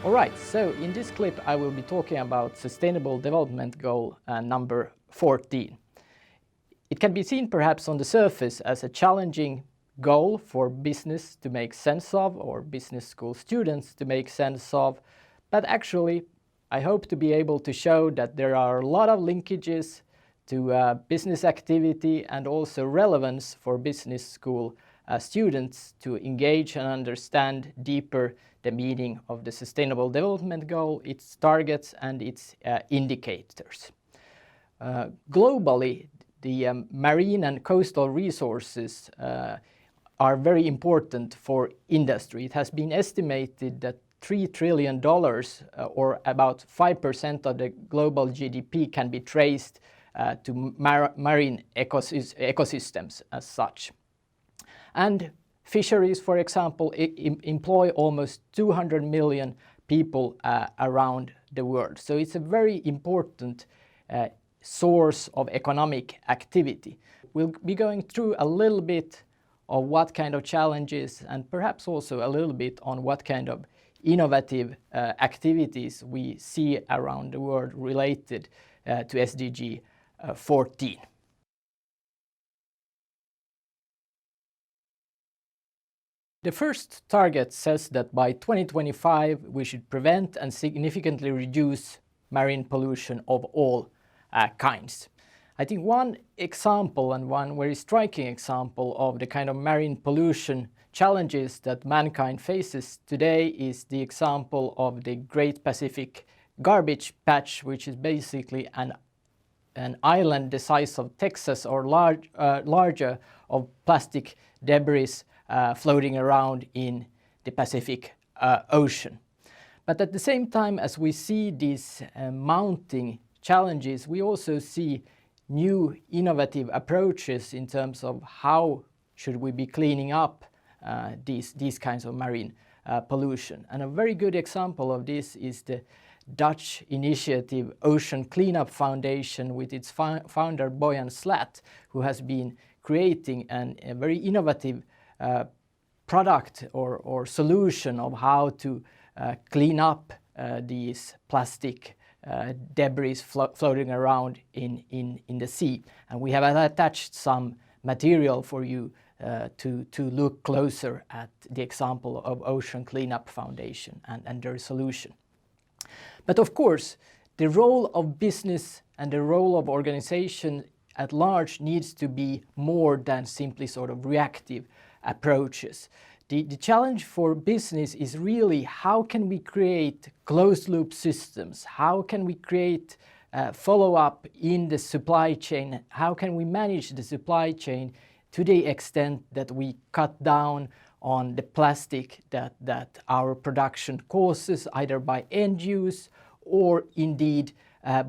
Alright, so in this clip I will be talking about Sustainable Development Goal number 14. It can be seen perhaps on the surface as a challenging goal for business to make sense of, or business school students to make sense of, but actually I hope to be able to show that there are a lot of linkages to business activity and also relevance for business school students to engage and understand deeper the meaning of the Sustainable Development Goal, its targets and its indicators. Globally, the marine and coastal resources are very important for industry. It has been estimated that $3 trillion or about 5% of the global GDP can be traced to marine ecosystems as such. And fisheries, for example, employ almost 200 million people around the world. So it's a very important source of economic activity. We'll be going through a little bit of what kind of challenges and perhaps also a little bit on what kind of innovative activities we see around the world related to SDG 14. The first target says that by 2025 we should prevent and significantly reduce marine pollution of all kinds. I think one example and one very striking example of the kind of marine pollution challenges that mankind faces today is the example of the Great Pacific Garbage Patch, which is basically an island the size of Texas or larger of plastic debris floating around in the Pacific Ocean. But at the same time as we see these mounting challenges, we also see new innovative approaches in terms of how should we be cleaning up these kinds of marine pollution. And a very good example of this is the Dutch initiative Ocean Cleanup Foundation with its founder Boyan Slat, who has been creating a very innovative product or solution of how to clean up these plastic debris floating around in the sea. And we have attached some material for you to look closer at the example of Ocean Cleanup Foundation and their solution. But of course, the role of business and the role of organization at large needs to be more than simply sort of reactive approaches. The challenge for business is really how can we create closed-loop systems? How can we create follow-up in the supply chain? How can we manage the supply chain to the extent that we cut down on the plastic that our production causes, either by end use or indeed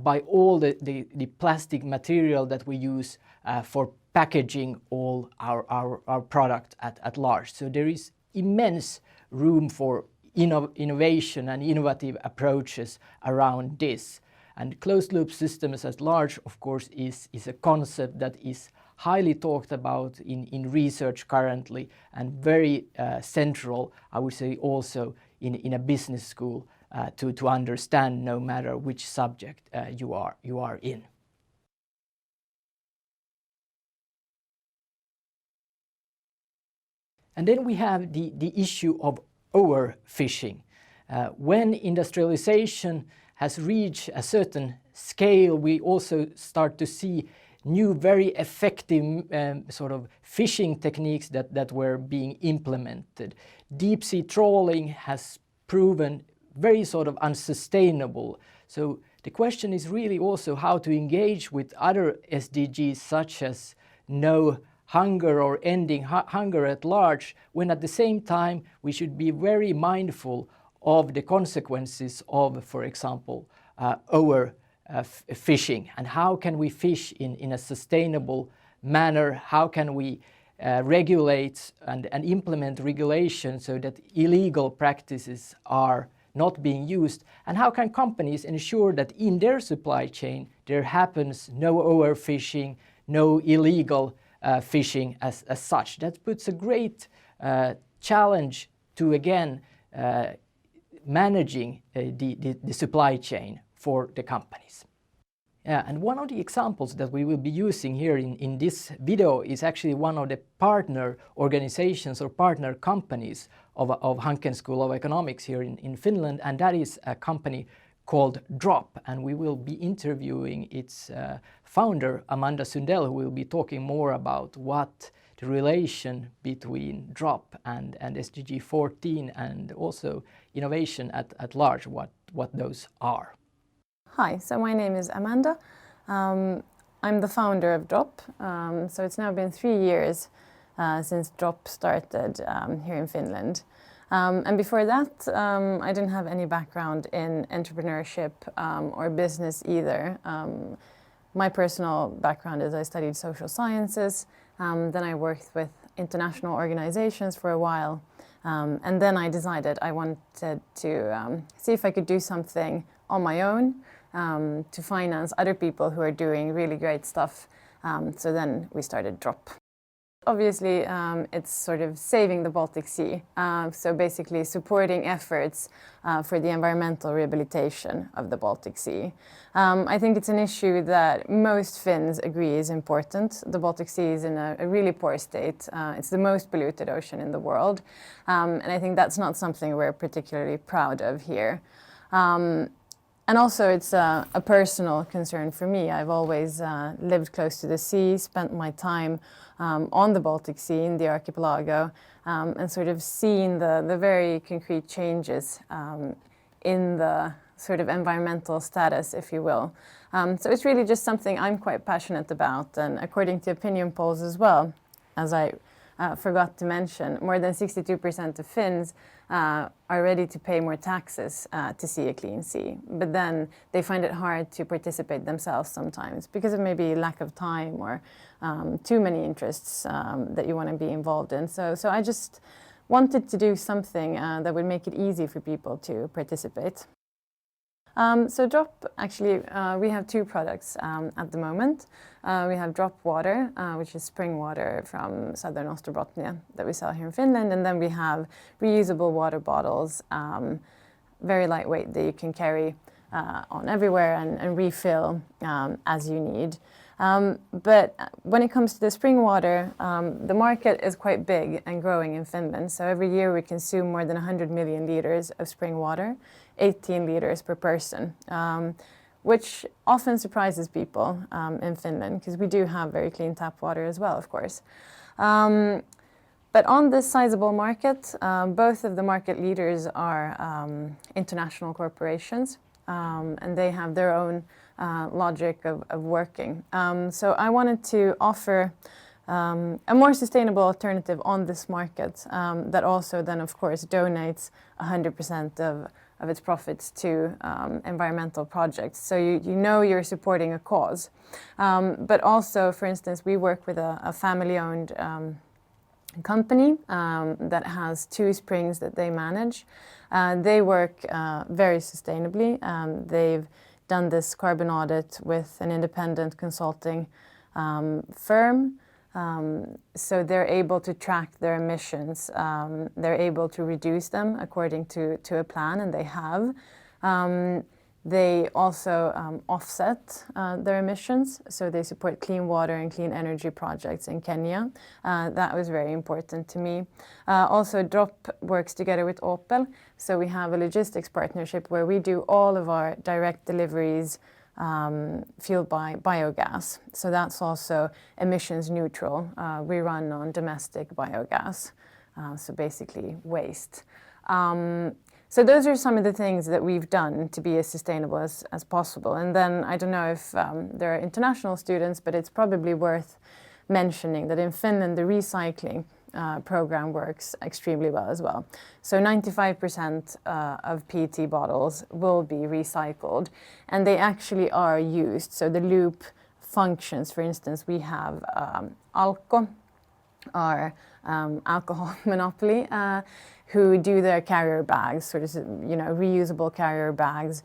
by all the plastic material that we use for packaging all our product at large. So there is immense room for innovation and innovative approaches around this. And closed-loop systems at large, of course, is a concept that is highly talked about in research currently and very central, I would say, also in a business school to understand no matter which subject you are in. And then we have the issue of overfishing. When industrialization has reached a certain scale, we also start to see new very effective sort of fishing techniques that were being implemented. Deep sea trawling has proven very sort of unsustainable. So the question is really also how to engage with other SDGs such as no hunger or ending hunger at large, when at the same time we should be very mindful of the consequences of, for example, overfishing. And how can we fish in a sustainable manner? How can we regulate and implement regulations so that illegal practices are not being used? And how can companies ensure that in their supply chain there happens no overfishing, no illegal fishing as such? That puts a great challenge to again managing the supply chain for the companies. Yeah, and one of the examples that we will be using here in this video is actually one of the partner organizations or partner companies of Hanken School of Economics here in Finland, and that is a company called Drop, and we will be interviewing its founder, Amanda Sundell, who will be talking more about what the relation between Drop and SDG 14 and also innovation at large, what those are. Hi, so my name is Amanda. I'm the founder of Drop. So it's now been 3 years since Drop started here in Finland. And before that, I didn't have any background in entrepreneurship or business either. My personal background is I studied social sciences, then I worked with international organizations for a while, and then I decided I wanted to see if I could do something on my own to finance other people who are doing really great stuff. So then we started Drop. Obviously, it's sort of saving the Baltic Sea, so basically supporting efforts for the environmental rehabilitation of the Baltic Sea. I think it's an issue that most Finns agree is important. The Baltic Sea is in a really poor state. It's the most polluted ocean in the world, and I think that's not something we're particularly proud of here. And also it's a personal concern for me. I've always lived close to the sea, spent my time on the Baltic Sea, in the archipelago, and sort of seen the very concrete changes in the sort of environmental status, if you will. So it's really just something I'm quite passionate about, and according to opinion polls as well, as I forgot to mention, more than 62% of Finns are ready to pay more taxes to see a clean sea. But then they find it hard to participate themselves sometimes because of maybe lack of time or too many interests that you want to be involved in. So I just wanted to do something that would make it easy for people to participate. So Drop, actually, we have 2 products at the moment. We have Drop Water, which is spring water from southern Ostrobothnia that we sell here in Finland, and then we have reusable water bottles, very lightweight, that you can carry on everywhere and refill as you need. But when it comes to the spring water, the market is quite big and growing in Finland. So every year we consume more than 100 million liters of spring water, 18 liters per person, which often surprises people in Finland because we do have very clean tap water as well, of course. But on this sizable market, both of the market leaders are international corporations, and they have their own logic of working. So I wanted to offer a more sustainable alternative on this market that also then, of course, donates 100% of its profits to environmental projects. So you know you're supporting a cause. But also, for instance, we work with a family-owned company that has 2 springs that they manage. They work very sustainably. They've done this carbon audit with an independent consulting firm. So they're able to track their emissions. They're able to reduce them according to a plan, and they have. They also offset their emissions, so they support clean water and clean energy projects in Kenya. That was very important to me. Also, Drop works together with Opel, so we have a logistics partnership where we do all of our direct deliveries fueled by biogas. So that's also emissions neutral. We run on domestic biogas, so basically waste. So those are some of the things that we've done to be as sustainable as possible. And then I don't know if there are international students, but it's probably worth mentioning that in Finland the recycling program works extremely well as well. So 95% of PET bottles will be recycled, and they actually are used. So the loop functions. For instance, we have Alko, our alcohol monopoly, who do their carrier bags, sort of, reusable carrier bags.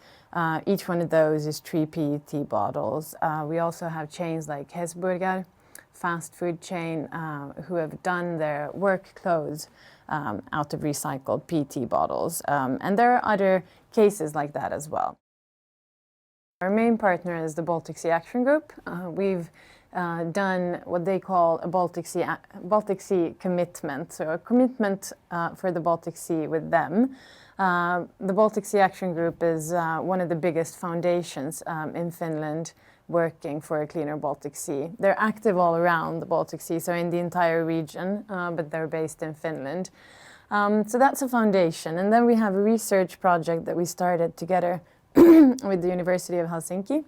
Each one of those is 3 PET bottles. We also have chains like Hesburger, fast food chain, who have done their work clothes out of recycled PET bottles. And there are other cases like that as well. Our main partner is the Baltic Sea Action Group. We've done what they call a Baltic Sea commitment, so a commitment for the Baltic Sea with them. The Baltic Sea Action Group is one of the biggest foundations in Finland working for a cleaner Baltic Sea. They're active all around the Baltic Sea, so in the entire region, but they're based in Finland. So that's a foundation. And then we have a research project that we started together with the University of Helsinki.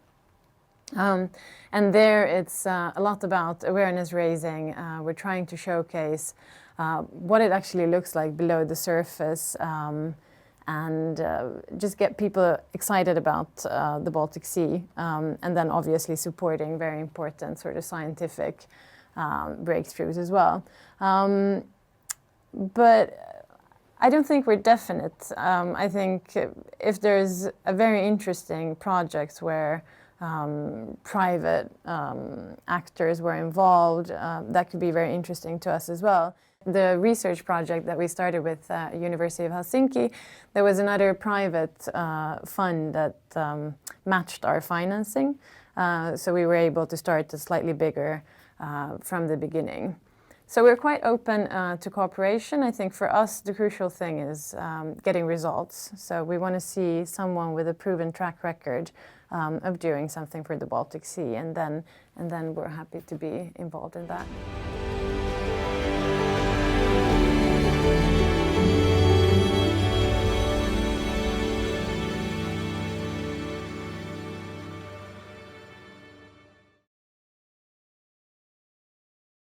And there it's a lot about awareness raising. We're trying to showcase what it actually looks like below the surface, and just get people excited about the Baltic Sea, and then obviously supporting very important sort of scientific breakthroughs as well. But I don't think we're definite. I think if there's a very interesting project where private actors were involved, that could be very interesting to us as well. The research project that we started with University of Helsinki, there was another private fund that matched our financing. So we were able to start slightly bigger from the beginning. So we're quite open to cooperation. I think for us, the crucial thing is getting results. So we want to see someone with a proven track record of doing something for the Baltic Sea, and then we're happy to be involved in that.